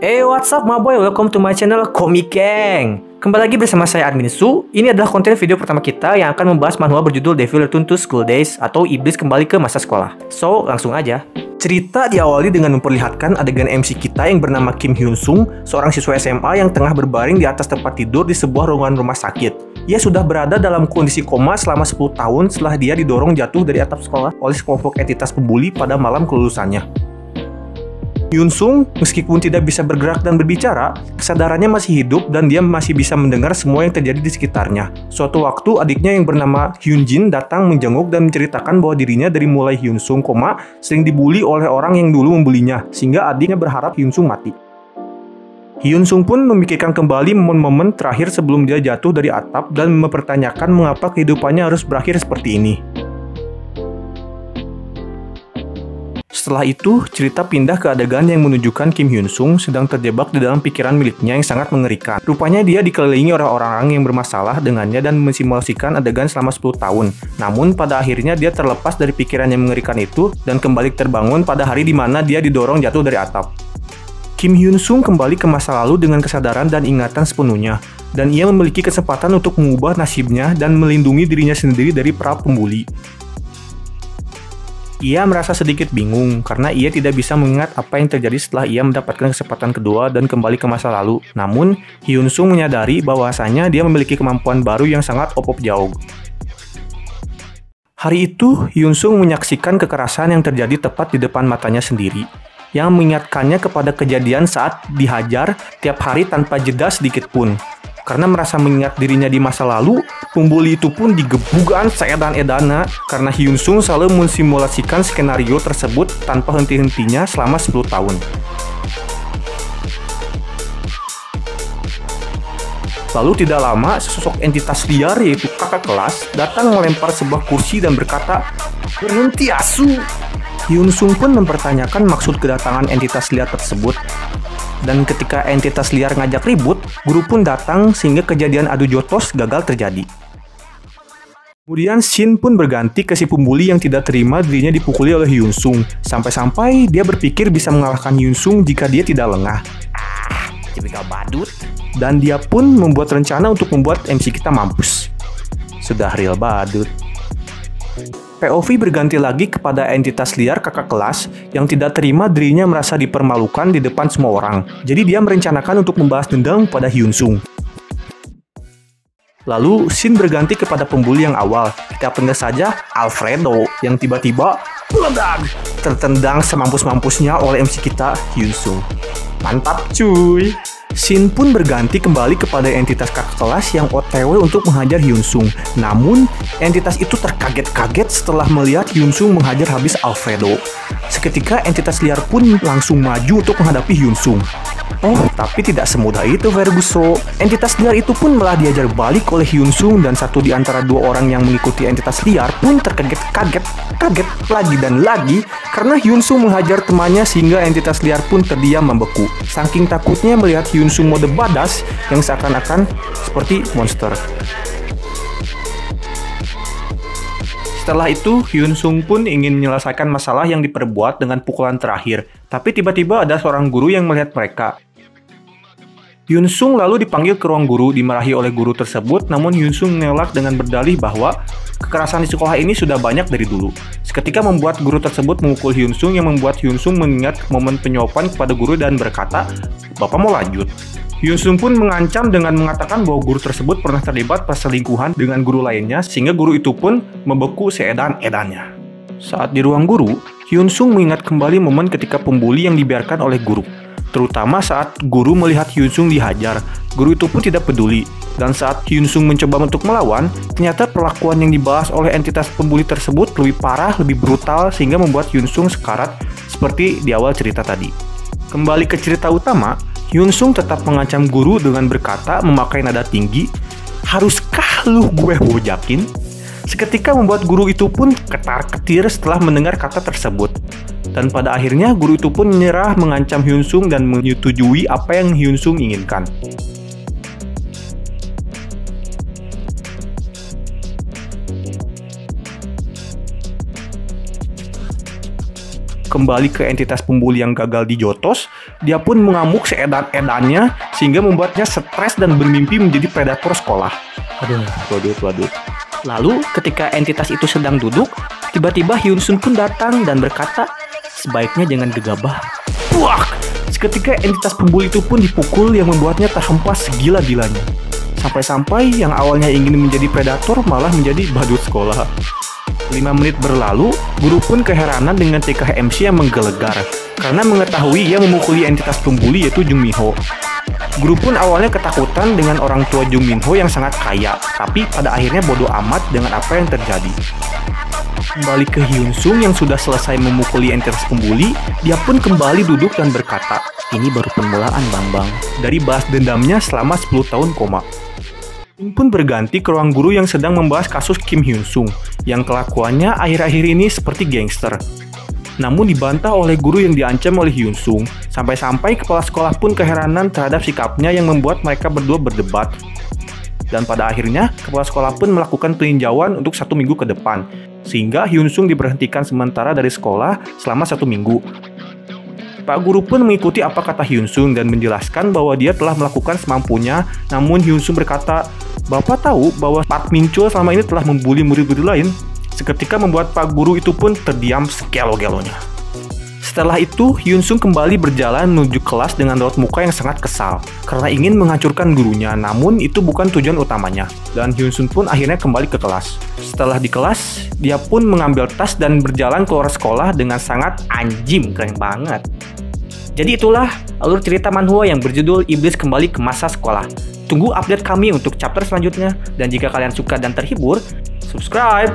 Hey, what's up my boy? Welcome to my channel Komik Gang. Kembali lagi bersama saya Admin Su. Ini adalah konten video pertama kita yang akan membahas manual berjudul Devil Return to School Days atau Iblis Kembali ke Masa Sekolah. So, langsung aja. Cerita diawali dengan memperlihatkan adegan MC kita yang bernama Kim Hyun Sung, seorang siswa SMA yang tengah berbaring di atas tempat tidur di sebuah ruangan rumah sakit. Ia sudah berada dalam kondisi koma selama 10 tahun setelah dia didorong jatuh dari atap sekolah oleh sekelompok entitas pembuli pada malam kelulusannya. Hyun Sung, meskipun tidak bisa bergerak dan berbicara, kesadarannya masih hidup dan dia masih bisa mendengar semua yang terjadi di sekitarnya. Suatu waktu, adiknya yang bernama Hyun Jin datang menjenguk dan menceritakan bahwa dirinya dari mulai Hyun Sung koma sering dibully oleh orang yang dulu membulinya, sehingga adiknya berharap Hyun Sung mati. Hyun Sung pun memikirkan kembali momen-momen terakhir sebelum dia jatuh dari atap dan mempertanyakan mengapa kehidupannya harus berakhir seperti ini. Setelah itu, cerita pindah ke adegan yang menunjukkan Kim Hyun Sung sedang terjebak di dalam pikiran miliknya yang sangat mengerikan. Rupanya dia dikelilingi oleh orang-orang yang bermasalah dengannya dan mensimulasikan adegan selama 10 tahun. Namun, pada akhirnya dia terlepas dari pikiran yang mengerikan itu dan kembali terbangun pada hari di mana dia didorong jatuh dari atap. Kim Hyun Sung kembali ke masa lalu dengan kesadaran dan ingatan sepenuhnya, dan ia memiliki kesempatan untuk mengubah nasibnya dan melindungi dirinya sendiri dari para pembuli. Ia merasa sedikit bingung karena ia tidak bisa mengingat apa yang terjadi setelah ia mendapatkan kesempatan kedua dan kembali ke masa lalu. Namun, Hyun Sung menyadari bahwasanya dia memiliki kemampuan baru yang sangat opop jauh. Hari itu, Hyun Sung menyaksikan kekerasan yang terjadi tepat di depan matanya sendiri, yang mengingatkannya kepada kejadian saat dihajar tiap hari tanpa jeda sedikit pun. Karena merasa mengingat dirinya di masa lalu, pembuli itu pun digebukan seedan-edana karena Hyun Sung selalu mensimulasikan skenario tersebut tanpa henti-hentinya selama 10 tahun. Lalu tidak lama, sesosok entitas liar yaitu kakak kelas datang melempar sebuah kursi dan berkata, "Berhenti asu!" Hyun Sung pun mempertanyakan maksud kedatangan entitas liar tersebut. Dan ketika entitas liar ngajak ribut, guru pun datang sehingga kejadian adu jotos gagal terjadi. Kemudian Shin pun berganti ke si pembuli yang tidak terima dirinya dipukuli oleh Hyun Sung. Sampai-sampai dia berpikir bisa mengalahkan Hyun Sung jika dia tidak lengah. Tipikal badut. Dan dia pun membuat rencana untuk membuat MC kita mampus. Sudah real badut. POV berganti lagi kepada entitas liar kakak kelas yang tidak terima dirinya merasa dipermalukan di depan semua orang. Jadi dia merencanakan untuk membalas dendam pada Hyun Sung. Lalu, scene berganti kepada pembuli yang awal. Kita panggil saja Alfredo yang tiba-tiba meledak, tertendang semampus-mampusnya oleh MC kita, Hyun Sung. Mantap cuy! Scene pun berganti kembali kepada entitas kakak kelas yang OTW untuk menghajar Hyun Sung. Namun, entitas itu terkaget-kaget setelah melihat Hyun Sung menghajar habis Alfredo. Seketika entitas liar pun langsung maju untuk menghadapi Hyun Sung. Oh, tapi tidak semudah itu Ferguson. Entitas liar itu pun malah diajar balik oleh Hyun Sung dan satu di antara dua orang yang mengikuti entitas liar pun terkaget-kaget lagi dan lagi karena Hyun Sung menghajar temannya sehingga entitas liar pun terdiam membeku. Saking takutnya melihat Hyun Sung mode badass yang seakan-akan seperti monster. Setelah itu, Hyun Sung pun ingin menyelesaikan masalah yang diperbuat dengan pukulan terakhir. Tapi tiba-tiba ada seorang guru yang melihat mereka. Hyun Sung lalu dipanggil ke ruang guru, dimarahi oleh guru tersebut, namun Hyun Sung menolak dengan berdalih bahwa kekerasan di sekolah ini sudah banyak dari dulu. Seketika membuat guru tersebut memukul Hyun Sung yang membuat Hyun Sung mengingat momen penyuapan kepada guru dan berkata, "Bapak mau lanjut?" Hyun Sung pun mengancam dengan mengatakan bahwa guru tersebut pernah terlibat perselingkuhan dengan guru lainnya sehingga guru itu pun membeku seedan-edannya. Saat di ruang guru, Hyun Sung mengingat kembali momen ketika pembuli yang dibiarkan oleh guru. Terutama saat guru melihat Hyun Sung dihajar, guru itu pun tidak peduli. Dan saat Hyun Sung mencoba untuk melawan, ternyata perlakuan yang dibahas oleh entitas pembuli tersebut lebih parah, lebih brutal sehingga membuat Hyun Sung sekarat seperti di awal cerita tadi. Kembali ke cerita utama, Hyun Sung tetap mengancam guru dengan berkata memakai nada tinggi, "Haruskah lu gue hojakin?" Seketika membuat guru itu pun ketar-ketir setelah mendengar kata tersebut. Dan pada akhirnya guru itu pun menyerah mengancam Hyun Sung dan menyetujui apa yang Hyun Sung inginkan. kembali ke entitas pembuli yang gagal dijotos, dia pun mengamuk seedan-edannya sehingga membuatnya stres dan bermimpi menjadi predator sekolah. Waduh. Lalu ketika entitas itu sedang duduk, tiba-tiba Hyun Sung pun datang dan berkata, sebaiknya jangan gegabah. Wah! Seketika entitas pembuli itu pun dipukul yang membuatnya terhempas segila-gilanya. Sampai-sampai yang awalnya ingin menjadi predator malah menjadi badut sekolah. 5 menit berlalu, guru pun keheranan dengan tingkah MC yang menggelegar karena mengetahui ia memukuli entitas pembuli yaitu Jung Min Ho. Guru pun awalnya ketakutan dengan orang tua Jung Min Ho yang sangat kaya, tapi pada akhirnya bodoh amat dengan apa yang terjadi. Kembali ke Hyun Sung yang sudah selesai memukuli entitas pembuli, dia pun kembali duduk dan berkata, ini baru permulaan Bang. dari balas dendamnya selama 10 tahun koma. Ini pun berganti ke ruang guru yang sedang membahas kasus Kim Hyun Sung, yang kelakuannya akhir-akhir ini seperti gangster. Namun dibantah oleh guru yang diancam oleh Hyun Sung, sampai-sampai kepala sekolah pun keheranan terhadap sikapnya yang membuat mereka berdua berdebat. Dan pada akhirnya, kepala sekolah pun melakukan peninjauan untuk 1 minggu ke depan, sehingga Hyun Sung diberhentikan sementara dari sekolah selama 1 minggu. Pak guru pun mengikuti apa kata Hyun Sung dan menjelaskan bahwa dia telah melakukan semampunya, namun Hyun Sung berkata, "Bapak tahu bahwa Pak Min Chul selama ini telah membuli murid-murid lain?" Seketika membuat Pak guru itu pun terdiam segelo-gelonya. Setelah itu, Hyun Sung kembali berjalan menuju kelas dengan raut muka yang sangat kesal karena ingin menghancurkan gurunya, namun itu bukan tujuan utamanya. Dan Hyun Sung pun akhirnya kembali ke kelas. Setelah di kelas, dia pun mengambil tas dan berjalan keluar sekolah dengan sangat anjim, keren banget. Jadi itulah alur cerita manhwa yang berjudul Iblis Kembali ke Masa Sekolah. Tunggu update kami untuk chapter selanjutnya, dan jika kalian suka dan terhibur, subscribe!